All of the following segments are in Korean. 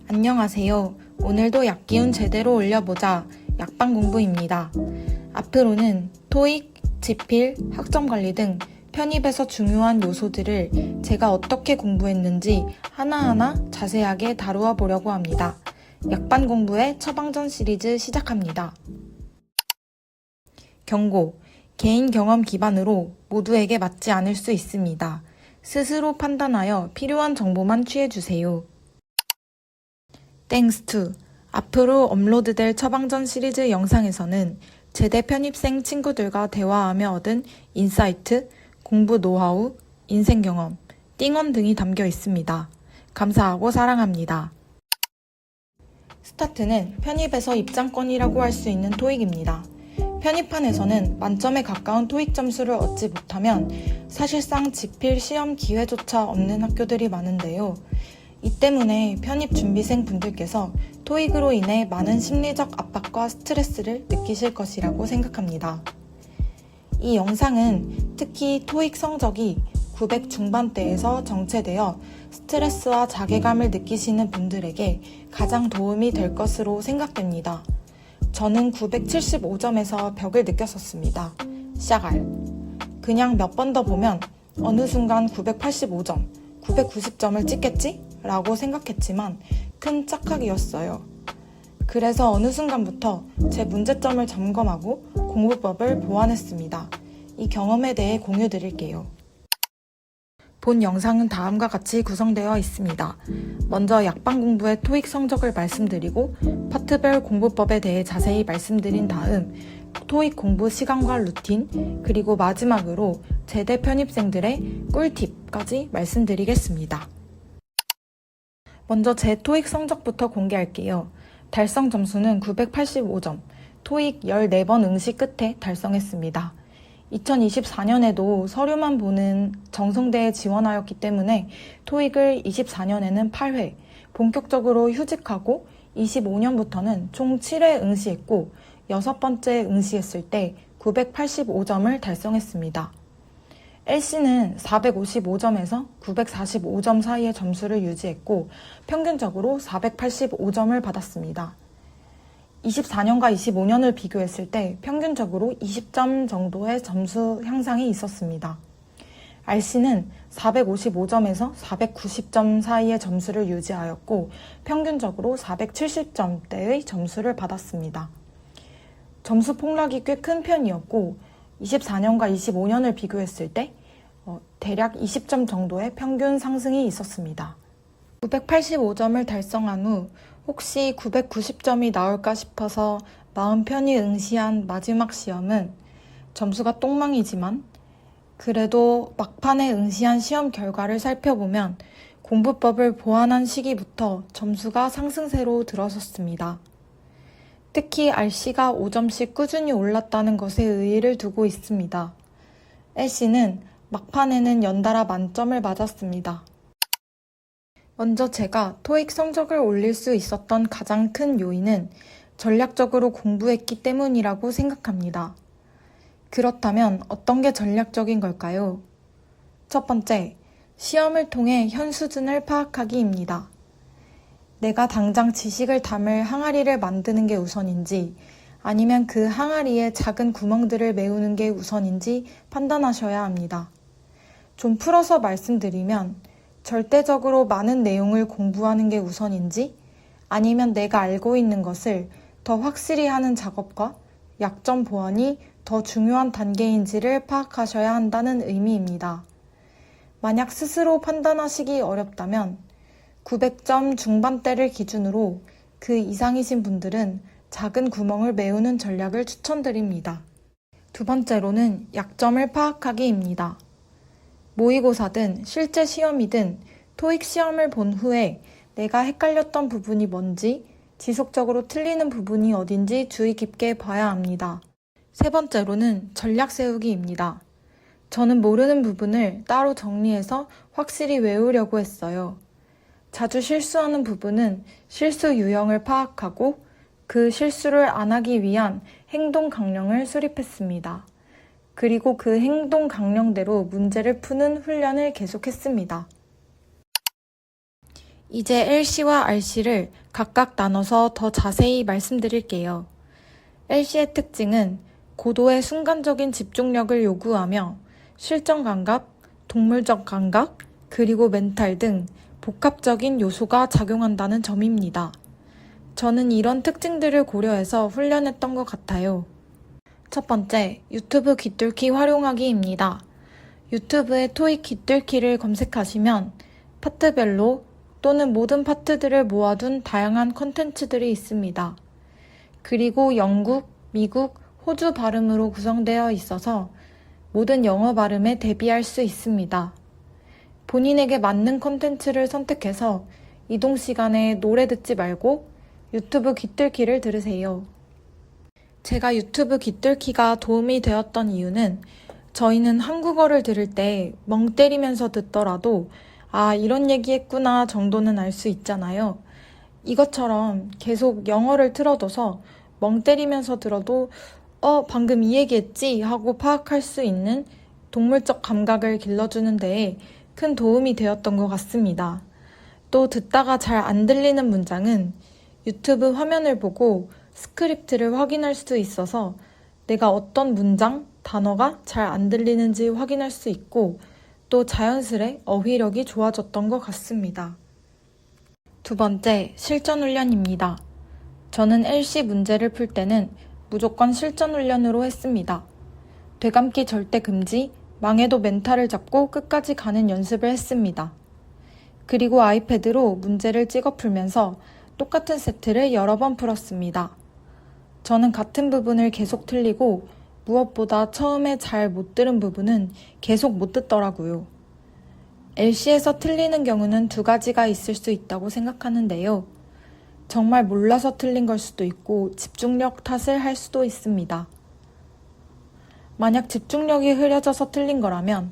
안녕하세요. 오늘도 약기운 제대로 올려보자. 약방 공부입니다. 앞으로는 토익, 지필, 학점관리 등 편입에서 중요한 요소들을 제가 어떻게 공부했는지 하나하나 자세하게 다루어 보려고 합니다. 약반 공부의 처방전 시리즈 시작합니다. 경고. 개인 경험 기반으로 모두에게 맞지 않을 수 있습니다. 스스로 판단하여 필요한 정보만 취해주세요. 땡스 투. 앞으로 업로드될 처방전 시리즈 영상에서는 제대 편입생 친구들과 대화하며 얻은 인사이트, 공부 노하우, 인생 경험, 띵언 등이 담겨 있습니다. 감사하고 사랑합니다. 스타트는 편입에서 입장권이라고 할 수 있는 토익입니다. 편입판에서는 만점에 가까운 토익 점수를 얻지 못하면 사실상 지필 시험 기회조차 없는 학교들이 많은데요. 이 때문에 편입 준비생 분들께서 토익으로 인해 많은 심리적 압박과 스트레스를 느끼실 것이라고 생각합니다. 이 영상은 특히 토익 성적이 900 중반대에서 정체되어 스트레스와 자괴감을 느끼시는 분들에게 가장 도움이 될 것으로 생각됩니다. 저는 975점에서 벽을 느꼈었습니다. 샤갈. 그냥 몇 번 더 보면 어느 순간 985점, 990점을 찍겠지? 라고 생각했지만 큰 착각이었어요. 그래서 어느 순간부터 제 문제점을 점검하고 공부법을 보완했습니다. 이 경험에 대해 공유 드릴게요. 본 영상은 다음과 같이 구성되어 있습니다. 먼저 약방 공부의 토익 성적을 말씀드리고 파트별 공부법에 대해 자세히 말씀드린 다음 토익 공부 시간과 루틴, 그리고 마지막으로 제대 편입생들의 꿀팁까지 말씀드리겠습니다. 먼저 제 토익 성적부터 공개할게요. 달성 점수는 985점, 토익 14번 응시 끝에 달성했습니다. 2024년에도 서류만 보는 정성대에 지원하였기 때문에 토익을 24년에는 8회, 본격적으로 휴직하고 25년부터는 총 7회 응시했고 6번째 응시했을 때 985점을 달성했습니다. LC는 455점에서 945점 사이의 점수를 유지했고 평균적으로 485점을 받았습니다. 24년과 25년을 비교했을 때 평균적으로 20점 정도의 점수 향상이 있었습니다. RC는 455점에서 490점 사이의 점수를 유지하였고 평균적으로 470점대의 점수를 받았습니다. 점수 폭락이 꽤 큰 편이었고 24년과 25년을 비교했을 때 대략 20점 정도의 평균 상승이 있었습니다. 985점을 달성한 후 혹시 990점이 나올까 싶어서 마음 편히 응시한 마지막 시험은 점수가 똥망이지만 그래도 막판에 응시한 시험 결과를 살펴보면 공부법을 보완한 시기부터 점수가 상승세로 들어섰습니다. 특히 RC가 5점씩 꾸준히 올랐다는 것에 의의를 두고 있습니다. LC는 막판에는 연달아 만점을 맞았습니다. 먼저 제가 토익 성적을 올릴 수 있었던 가장 큰 요인은 전략적으로 공부했기 때문이라고 생각합니다. 그렇다면 어떤 게 전략적인 걸까요? 첫 번째, 시험을 통해 현 수준을 파악하기입니다. 내가 당장 지식을 담을 항아리를 만드는 게 우선인지 아니면 그 항아리에 작은 구멍들을 메우는 게 우선인지 판단하셔야 합니다. 좀 풀어서 말씀드리면 절대적으로 많은 내용을 공부하는 게 우선인지 아니면 내가 알고 있는 것을 더 확실히 하는 작업과 약점 보완이 더 중요한 단계인지를 파악하셔야 한다는 의미입니다. 만약 스스로 판단하시기 어렵다면 900점 중반대를 기준으로 그 이상이신 분들은 작은 구멍을 메우는 전략을 추천드립니다. 두 번째로는 약점을 파악하기입니다. 모의고사든 실제 시험이든 토익 시험을 본 후에 내가 헷갈렸던 부분이 뭔지, 지속적으로 틀리는 부분이 어딘지 주의 깊게 봐야 합니다. 세 번째로는 전략 세우기입니다. 저는 모르는 부분을 따로 정리해서 확실히 외우려고 했어요. 자주 실수하는 부분은 실수 유형을 파악하고 그 실수를 안 하기 위한 행동 강령을 수립했습니다. 그리고 그 행동 강령대로 문제를 푸는 훈련을 계속했습니다. 이제 L씨와 R씨를 각각 나눠서 더 자세히 말씀드릴게요. L씨의 특징은 고도의 순간적인 집중력을 요구하며 실전 감각, 동물적 감각, 그리고 멘탈 등 복합적인 요소가 작용한다는 점입니다. 저는 이런 특징들을 고려해서 훈련했던 것 같아요. 첫 번째, 유튜브 귀뚫기 활용하기입니다. 유튜브에 토익 귀뚫기를 검색하시면 파트별로 또는 모든 파트들을 모아둔 다양한 콘텐츠들이 있습니다. 그리고 영국, 미국, 호주 발음으로 구성되어 있어서 모든 영어 발음에 대비할 수 있습니다. 본인에게 맞는 콘텐츠를 선택해서 이동 시간에 노래 듣지 말고 유튜브 귀뚫기를 들으세요. 제가 유튜브 귀뚫기가 도움이 되었던 이유는 저희는 한국어를 들을 때 멍 때리면서 듣더라도 아, 이런 얘기했구나 정도는 알 수 있잖아요. 이것처럼 계속 영어를 틀어둬서 멍 때리면서 들어도 방금 이 얘기했지 하고 파악할 수 있는 동물적 감각을 길러주는 데에 큰 도움이 되었던 것 같습니다. 또 듣다가 잘 안 들리는 문장은 유튜브 화면을 보고 스크립트를 확인할 수 있어서 내가 어떤 문장, 단어가 잘 안 들리는지 확인할 수 있고 또 자연스레 어휘력이 좋아졌던 것 같습니다. 두 번째, 실전 훈련입니다. 저는 L씨 문제를 풀 때는 무조건 실전 훈련으로 했습니다. 되감기 절대 금지, 망해도 멘탈을 잡고 끝까지 가는 연습을 했습니다. 그리고 아이패드로 문제를 찍어 풀면서 똑같은 세트를 여러 번 풀었습니다. 저는 같은 부분을 계속 틀리고 무엇보다 처음에 잘 못 들은 부분은 계속 못 듣더라고요. L씨에서 틀리는 경우는 두 가지가 있을 수 있다고 생각하는데요. 정말 몰라서 틀린 걸 수도 있고 집중력 탓을 할 수도 있습니다. 만약 집중력이 흐려져서 틀린 거라면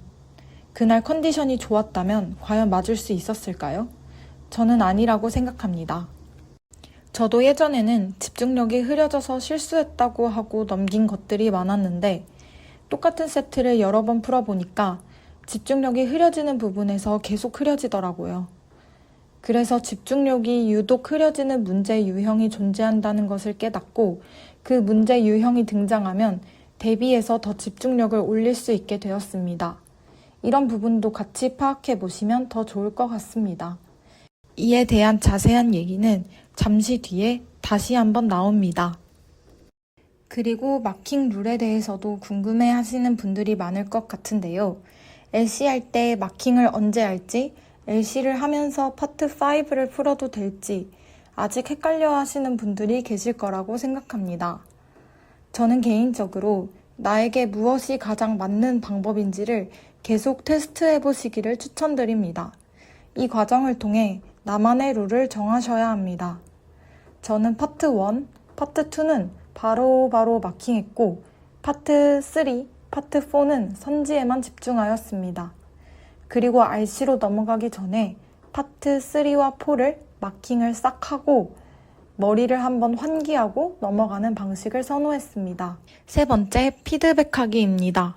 그날 컨디션이 좋았다면 과연 맞을 수 있었을까요? 저는 아니라고 생각합니다. 저도 예전에는 집중력이 흐려져서 실수했다고 하고 넘긴 것들이 많았는데 똑같은 세트를 여러 번 풀어보니까 집중력이 흐려지는 부분에서 계속 흐려지더라고요. 그래서 집중력이 유독 흐려지는 문제 유형이 존재한다는 것을 깨닫고 그 문제 유형이 등장하면 대비해서 더 집중력을 올릴 수 있게 되었습니다. 이런 부분도 같이 파악해 보시면 더 좋을 것 같습니다. 이에 대한 자세한 얘기는 잠시 뒤에 다시 한번 나옵니다. 그리고 마킹 룰에 대해서도 궁금해 하시는 분들이 많을 것 같은데요. LC 할 때 마킹을 언제 할지, LC를 하면서 파트 5를 풀어도 될지 아직 헷갈려 하시는 분들이 계실 거라고 생각합니다. 저는 개인적으로 나에게 무엇이 가장 맞는 방법인지를 계속 테스트해 보시기를 추천드립니다. 이 과정을 통해 나만의 룰을 정하셔야 합니다. 저는 파트 1, 파트 2는 바로 마킹했고 파트 3, 파트 4는 선지에만 집중하였습니다. 그리고 RC로 넘어가기 전에 파트 3와 4를 마킹을 싹 하고 머리를 한번 환기하고 넘어가는 방식을 선호했습니다. 세 번째, 피드백하기입니다.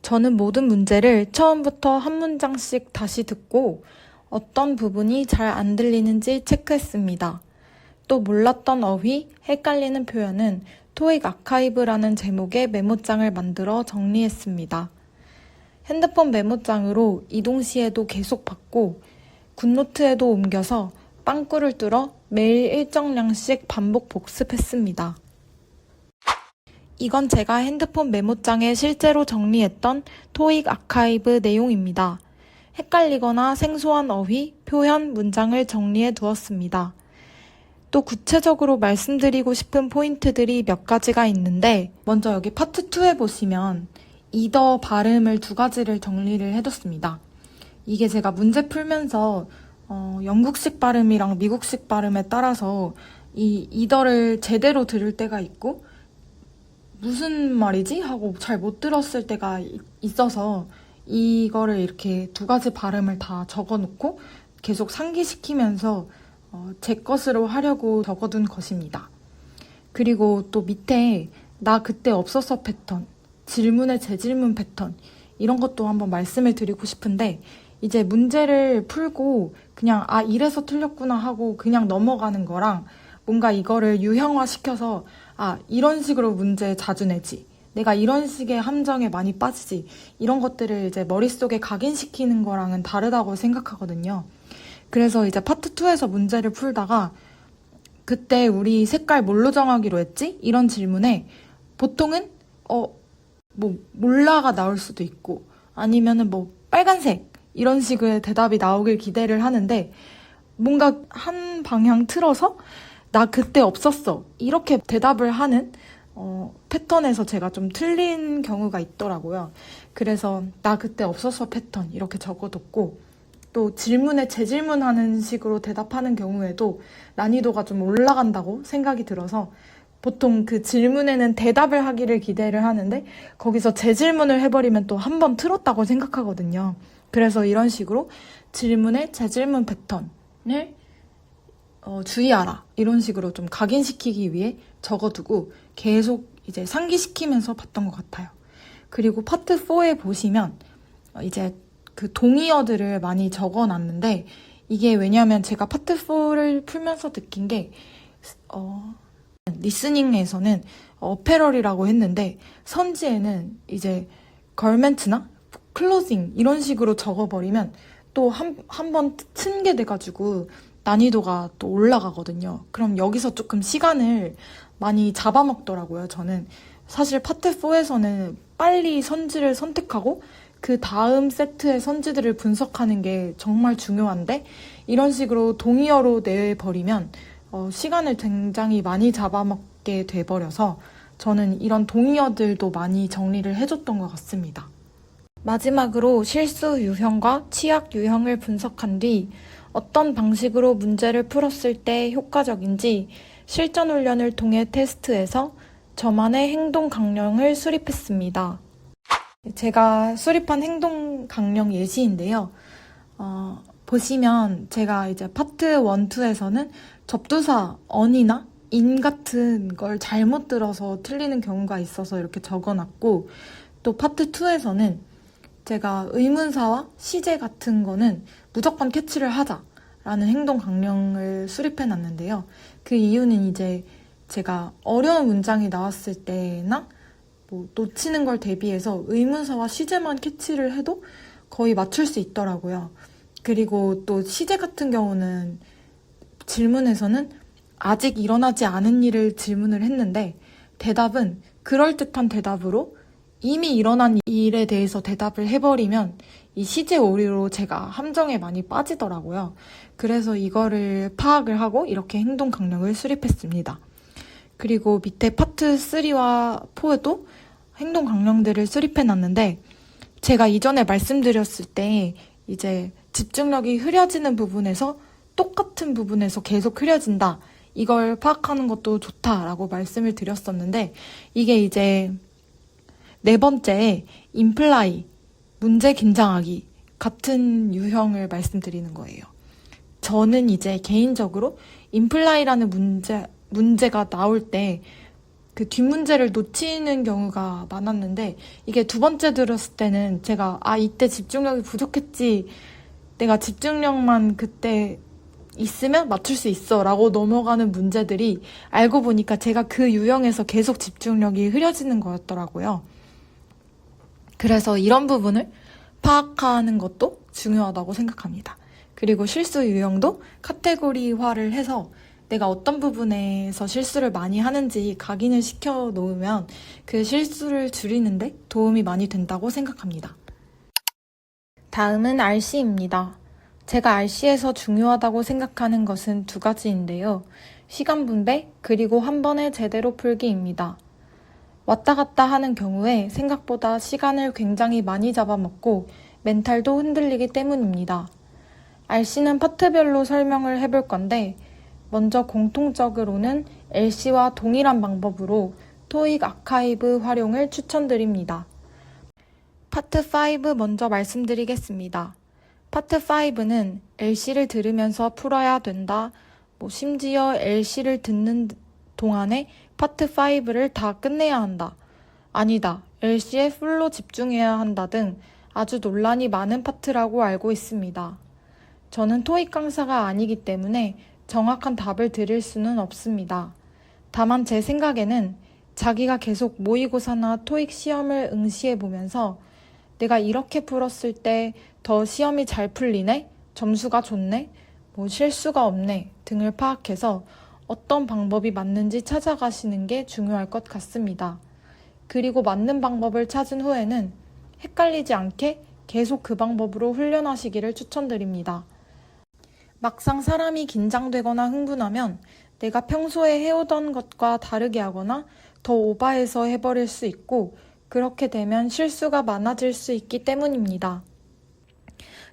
저는 모든 문제를 처음부터 한 문장씩 다시 듣고 어떤 부분이 잘 안 들리는지 체크했습니다. 또 몰랐던 어휘, 헷갈리는 표현은 토익 아카이브라는 제목의 메모장을 만들어 정리했습니다. 핸드폰 메모장으로 이동 시에도 계속 받고 굿노트에도 옮겨서 빵꾸를 뚫어 매일 일정량씩 반복 복습했습니다. 이건 제가 핸드폰 메모장에 실제로 정리했던 토익 아카이브 내용입니다. 헷갈리거나 생소한 어휘, 표현, 문장을 정리해 두었습니다. 또 구체적으로 말씀드리고 싶은 포인트들이 몇 가지가 있는데 먼저 여기 파트 2에 보시면 이더 발음을 두 가지를 정리를 해뒀습니다. 이게 제가 문제 풀면서 영국식 발음이랑 미국식 발음에 따라서 이 이더를 제대로 들을 때가 있고 무슨 말이지? 하고 잘 못 들었을 때가 있어서 이거를 이렇게 두 가지 발음을 다 적어놓고 계속 상기시키면서 제 것으로 하려고 적어둔 것입니다. 그리고 또 밑에 나 그때 없었어 패턴, 질문의 재질문 패턴 이런 것도 한번 말씀을 드리고 싶은데 이제 문제를 풀고 그냥 아, 이래서 틀렸구나 하고 그냥 넘어가는 거랑 뭔가 이거를 유형화시켜서 아, 이런 식으로 문제 자주 내지. 내가 이런 식의 함정에 많이 빠지지. 이런 것들을 이제 머릿속에 각인시키는 거랑은 다르다고 생각하거든요. 그래서 이제 파트 2에서 문제를 풀다가 그때 우리 색깔 뭘로 정하기로 했지? 이런 질문에 보통은 뭐 몰라가 나올 수도 있고 아니면은 뭐 빨간색 이런 식의 대답이 나오길 기대를 하는데 뭔가 한 방향 틀어서 나 그때 없었어 이렇게 대답을 하는 패턴에서 제가 좀 틀린 경우가 있더라고요. 그래서 나 그때 없었어 패턴 이렇게 적어뒀고 또 질문에 재질문하는 식으로 대답하는 경우에도 난이도가 좀 올라간다고 생각이 들어서 보통 그 질문에는 대답을 하기를 기대를 하는데 거기서 재질문을 해버리면 또 한 번 틀었다고 생각하거든요. 그래서 이런 식으로 질문에 재질문 패턴을 주의하라 이런 식으로 좀 각인시키기 위해 적어두고 계속 이제 상기시키면서 봤던 것 같아요. 그리고 파트 4에 보시면 이제 그 동의어들을 많이 적어놨는데 이게 왜냐하면 제가 파트 4를 풀면서 느낀 게 리스닝에서는 어페럴이라고 했는데 선지에는 이제 걸멘트나 클로징 이런 식으로 적어버리면 또 한 번 튼게 돼가지고 난이도가 또 올라가거든요. 그럼 여기서 조금 시간을 많이 잡아먹더라고요. 저는 사실 파트 4에서는 빨리 선지를 선택하고 그 다음 세트의 선지들을 분석하는 게 정말 중요한데 이런 식으로 동의어로 내버리면 시간을 굉장히 많이 잡아먹게 돼버려서 저는 이런 동의어들도 많이 정리를 해줬던 것 같습니다. 마지막으로 실수 유형과 취약 유형을 분석한 뒤 어떤 방식으로 문제를 풀었을 때 효과적인지 실전 훈련을 통해 테스트해서 저만의 행동 강령을 수립했습니다. 제가 수립한 행동 강령 예시인데요. 보시면 제가 이제 파트 1, 2에서는 접두사 언이나 인 같은 걸 잘못 들어서 틀리는 경우가 있어서 이렇게 적어놨고 또 파트 2에서는 제가 의문사와 시제 같은 거는 무조건 캐치를 하자라는 행동 강령을 수립해놨는데요. 그 이유는 이제 제가 어려운 문장이 나왔을 때나 뭐 놓치는 걸 대비해서 의문사와 시제만 캐치를 해도 거의 맞출 수 있더라고요. 그리고 또 시제 같은 경우는 질문에서는 아직 일어나지 않은 일을 질문을 했는데 대답은 그럴듯한 대답으로 이미 일어난 일에 대해서 대답을 해버리면 이 시제 오류로 제가 함정에 많이 빠지더라고요. 그래서 이거를 파악을 하고 이렇게 행동 강령을 수립했습니다. 그리고 밑에 파트 3와 4에도 행동 강령들을 수립해놨는데 제가 이전에 말씀드렸을 때 이제 집중력이 흐려지는 부분에서 똑같은 부분에서 계속 흐려진다. 이걸 파악하는 것도 좋다라고 말씀을 드렸었는데 이게 이제 네 번째에 임플라이, 문제 긴장하기 같은 유형을 말씀드리는 거예요. 저는 이제 개인적으로 임플라이라는 문제가 나올 때 그 뒷문제를 놓치는 경우가 많았는데 이게 두 번째 들었을 때는 제가 이때 집중력이 부족했지 내가 집중력만 그때 있으면 맞출 수 있어 라고 넘어가는 문제들이 알고 보니까 제가 그 유형에서 계속 집중력이 흐려지는 거였더라고요. 그래서 이런 부분을 파악하는 것도 중요하다고 생각합니다. 그리고 실수 유형도 카테고리화를 해서 내가 어떤 부분에서 실수를 많이 하는지 각인을 시켜 놓으면 그 실수를 줄이는데 도움이 많이 된다고 생각합니다. 다음은 RC입니다. 제가 RC에서 중요하다고 생각하는 것은 두 가지인데요. 시간 분배, 그리고 한 번에 제대로 풀기입니다. 왔다 갔다 하는 경우에 생각보다 시간을 굉장히 많이 잡아먹고 멘탈도 흔들리기 때문입니다. RC는 파트별로 설명을 해볼 건데 먼저 공통적으로는 LC와 동일한 방법으로 토익 아카이브 활용을 추천드립니다. 파트 5 먼저 말씀드리겠습니다. 파트 5는 LC를 들으면서 풀어야 된다. 심지어 LC를 듣는 동안에 파트 5를 다 끝내야 한다. 아니다. LC에 풀로 집중해야 한다 등 아주 논란이 많은 파트라고 알고 있습니다. 저는 토익 강사가 아니기 때문에 정확한 답을 드릴 수는 없습니다. 다만 제 생각에는 자기가 계속 모의고사나 토익 시험을 응시해 보면서 내가 이렇게 풀었을 때 더 시험이 잘 풀리네? 점수가 좋네? 실수가 없네? 등을 파악해서 어떤 방법이 맞는지 찾아가시는 게 중요할 것 같습니다. 그리고 맞는 방법을 찾은 후에는 헷갈리지 않게 계속 그 방법으로 훈련하시기를 추천드립니다. 막상 사람이 긴장되거나 흥분하면 내가 평소에 해오던 것과 다르게 하거나 더 오버해서 해버릴 수 있고 그렇게 되면 실수가 많아질 수 있기 때문입니다.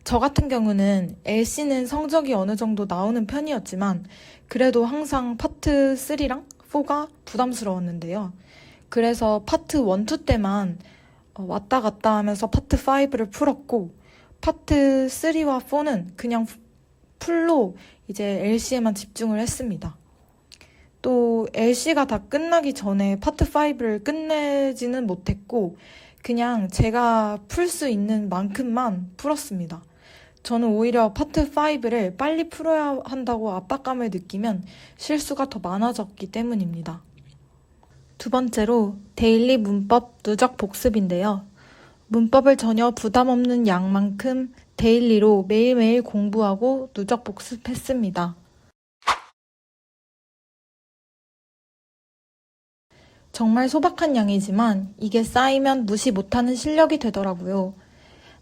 저 같은 경우는 LC는 성적이 어느 정도 나오는 편이었지만 그래도 항상 파트 3랑 4가 부담스러웠는데요. 그래서 파트 1, 2 때만 왔다 갔다 하면서 파트 5를 풀었고 파트 3와 4는 그냥 풀로 이제 LC에만 집중을 했습니다. 또 LC가 다 끝나기 전에 파트 5를 끝내지는 못했고 그냥 제가 풀 수 있는 만큼만 풀었습니다. 저는 오히려 파트 5를 빨리 풀어야 한다고 압박감을 느끼면 실수가 더 많아졌기 때문입니다. 두 번째로 데일리 문법 누적 복습인데요. 문법을 전혀 부담 없는 양만큼 데일리로 매일매일 공부하고 누적 복습했습니다. 정말 소박한 양이지만 이게 쌓이면 무시 못하는 실력이 되더라고요.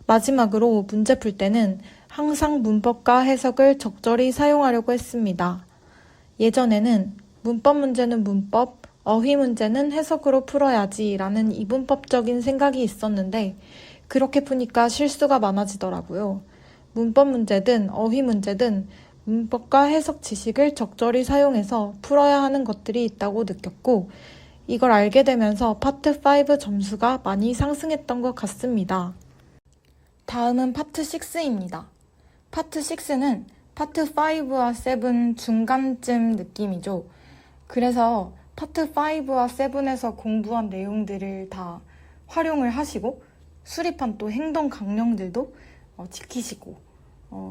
마지막으로 문제 풀 때는 항상 문법과 해석을 적절히 사용하려고 했습니다. 예전에는 문법 문제는 문법, 어휘 문제는 해석으로 풀어야지 라는 이분법적인 생각이 있었는데 그렇게 푸니까 실수가 많아지더라고요. 문법 문제든 어휘 문제든 문법과 해석 지식을 적절히 사용해서 풀어야 하는 것들이 있다고 느꼈고 이걸 알게 되면서 파트 5 점수가 많이 상승했던 것 같습니다. 다음은 파트 6입니다. 파트 6는 파트 5와 7 중간쯤 느낌이죠. 그래서 파트 5와 7에서 공부한 내용들을 다 활용을 하시고 수립한 또 행동 강령들도 지키시고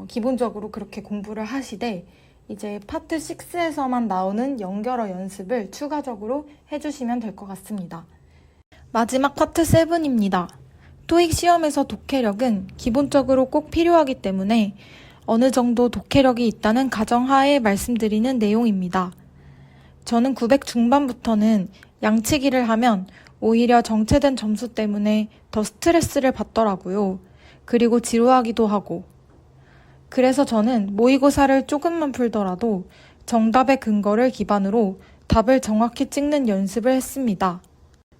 기본적으로 그렇게 공부를 하시되 이제 파트 6에서만 나오는 연결어 연습을 추가적으로 해주시면 될 것 같습니다. 마지막 파트 7입니다. 토익 시험에서 독해력은 기본적으로 꼭 필요하기 때문에 어느 정도 독해력이 있다는 가정하에 말씀드리는 내용입니다. 저는 900 중반부터는 양치기를 하면 오히려 정체된 점수 때문에 더 스트레스를 받더라고요. 그리고 지루하기도 하고. 그래서 저는 모의고사를 조금만 풀더라도 정답의 근거를 기반으로 답을 정확히 찍는 연습을 했습니다.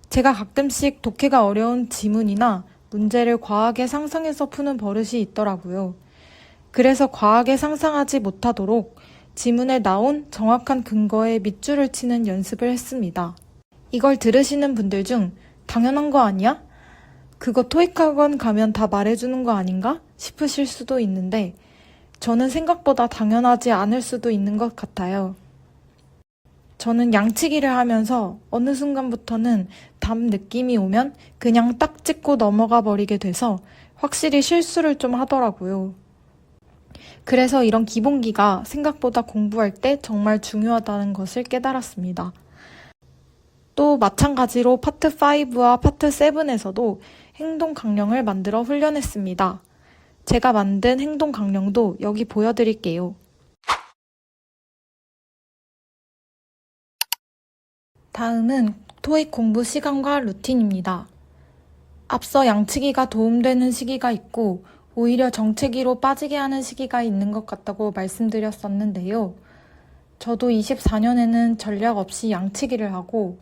제가 가끔씩 독해가 어려운 지문이나 문제를 과하게 상상해서 푸는 버릇이 있더라고요. 그래서 과하게 상상하지 못하도록 지문에 나온 정확한 근거에 밑줄을 치는 연습을 했습니다. 이걸 들으시는 분들 중 당연한 거 아니야? 그거 토익학원 가면 다 말해주는 거 아닌가? 싶으실 수도 있는데 저는 생각보다 당연하지 않을 수도 있는 것 같아요. 저는 양치기를 하면서 어느 순간부터는 답 느낌이 오면 그냥 딱 찍고 넘어가 버리게 돼서 확실히 실수를 좀 하더라고요. 그래서 이런 기본기가 생각보다 공부할 때 정말 중요하다는 것을 깨달았습니다. 또 마찬가지로 파트 5와 파트 7에서도 행동 강령을 만들어 훈련했습니다. 제가 만든 행동 강령도 여기 보여드릴게요. 다음은 토익 공부 시간과 루틴입니다. 앞서 양치기가 도움되는 시기가 있고 오히려 정체기로 빠지게 하는 시기가 있는 것 같다고 말씀드렸었는데요. 저도 24년에는 전략 없이 양치기를 하고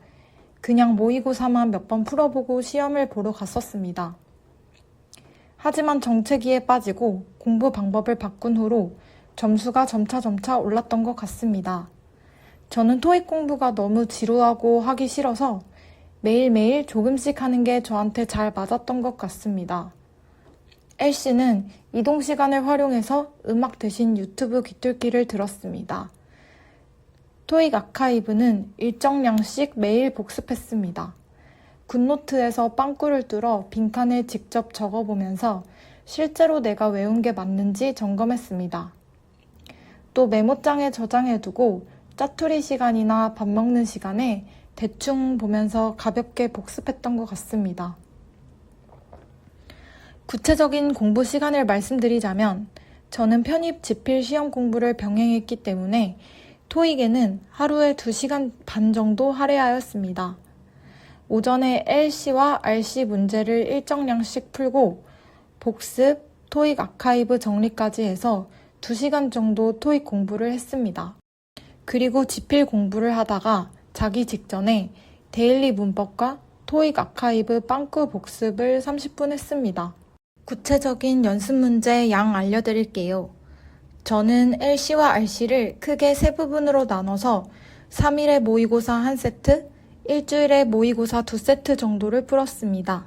그냥 모의고사만 몇 번 풀어보고 시험을 보러 갔었습니다. 하지만 정체기에 빠지고 공부 방법을 바꾼 후로 점수가 점차 올랐던 것 같습니다. 저는 토익 공부가 너무 지루하고 하기 싫어서 매일매일 조금씩 하는 게 저한테 잘 맞았던 것 같습니다. LC는 이동 시간을 활용해서 음악 대신 유튜브 귀뚫기를 들었습니다. 토익 아카이브는 일정량씩 매일 복습했습니다. 굿노트에서 빵꾸를 뚫어 빈칸을 직접 적어보면서 실제로 내가 외운 게 맞는지 점검했습니다. 또 메모장에 저장해두고 짜투리 시간이나 밥 먹는 시간에 대충 보면서 가볍게 복습했던 것 같습니다. 구체적인 공부 시간을 말씀드리자면 저는 편입 지필 시험 공부를 병행했기 때문에 토익에는 하루에 2시간 반 정도 할애하였습니다. 오전에 LC와 RC 문제를 일정량씩 풀고 복습, 토익 아카이브 정리까지 해서 2시간 정도 토익 공부를 했습니다. 그리고 지필 공부를 하다가 자기 직전에 데일리 문법과 토익 아카이브 빵꾸 복습을 30분 했습니다. 구체적인 연습 문제 양 알려드릴게요. 저는 LC와 RC를 크게 3부분으로 나눠서 3일에 모의고사 1세트, 일주일에 모의고사 2세트 정도를 풀었습니다.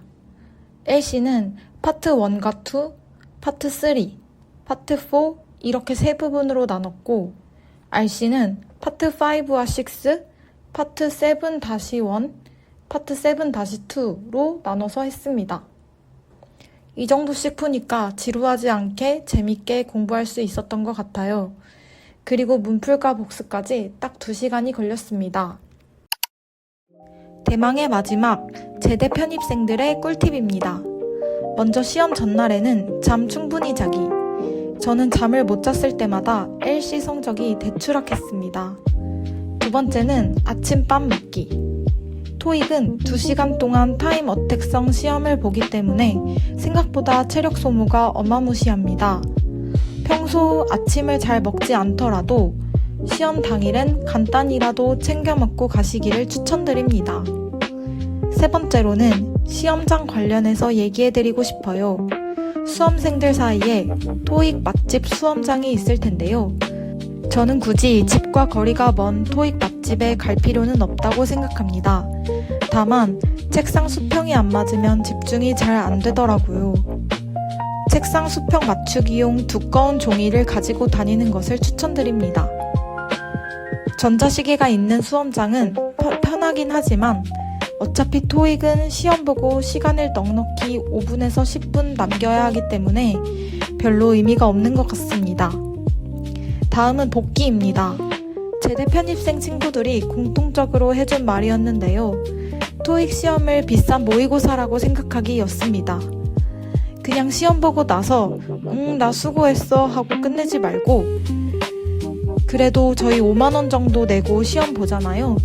LC는 파트 1과 2, 파트 3, 파트 4 이렇게 3부분으로 나눴고 RC는 파트 5와 6, 파트 7-1, 파트 7-2로 나눠서 했습니다. 이 정도씩 푸니까 지루하지 않게 재밌게 공부할 수 있었던 것 같아요. 그리고 문풀과 복습까지 딱 2시간이 걸렸습니다. 대망의 마지막, 제대 편입생들의 꿀팁입니다. 먼저 시험 전날에는 잠 충분히 자기. 저는 잠을 못 잤을 때마다 LC 성적이 대추락했습니다. 두 번째는 아침밥 먹기. 토익은 2시간 동안 타임 어택성 시험을 보기 때문에 생각보다 체력 소모가 어마무시합니다. 평소 아침을 잘 먹지 않더라도 시험 당일엔 간단히라도 챙겨 먹고 가시기를 추천드립니다. 세 번째로는 시험장 관련해서 얘기해드리고 싶어요. 수험생들 사이에 토익 맛집 수험장이 있을 텐데요. 저는 굳이 집과 거리가 먼 토익 맛집에 갈 필요는 없다고 생각합니다. 다만 책상 수평이 안 맞으면 집중이 잘 안 되더라고요. 책상 수평 맞추기용 두꺼운 종이를 가지고 다니는 것을 추천드립니다. 전자시계가 있는 수험장은 편하긴 하지만 어차피 토익은 시험 보고 시간을 넉넉히 5분에서 10분 남겨야 하기 때문에 별로 의미가 없는 것 같습니다. 다음은 복기입니다. 제대 편입생 친구들이 공통적으로 해준 말이었는데요. 토익 시험을 비싼 모의고사라고 생각하기였습니다. 그냥 시험 보고 나서 나 수고했어 하고 끝내지 말고 그래도 저희 5만원 정도 내고 시험 보잖아요.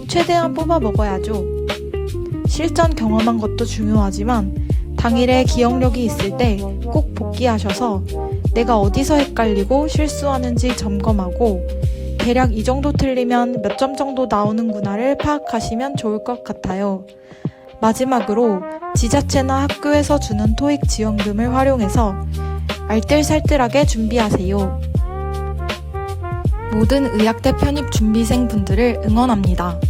최대한 뽑아 먹어야죠. 실전 경험한 것도 중요하지만 당일에 기억력이 있을 때 꼭 복기하셔서 내가 어디서 헷갈리고 실수하는지 점검하고 대략 이 정도 틀리면 몇 점 정도 나오는구나를 파악하시면 좋을 것 같아요. 마지막으로 지자체나 학교에서 주는 토익 지원금을 활용해서 알뜰살뜰하게 준비하세요. 모든 의학대 편입 준비생 분들을 응원합니다.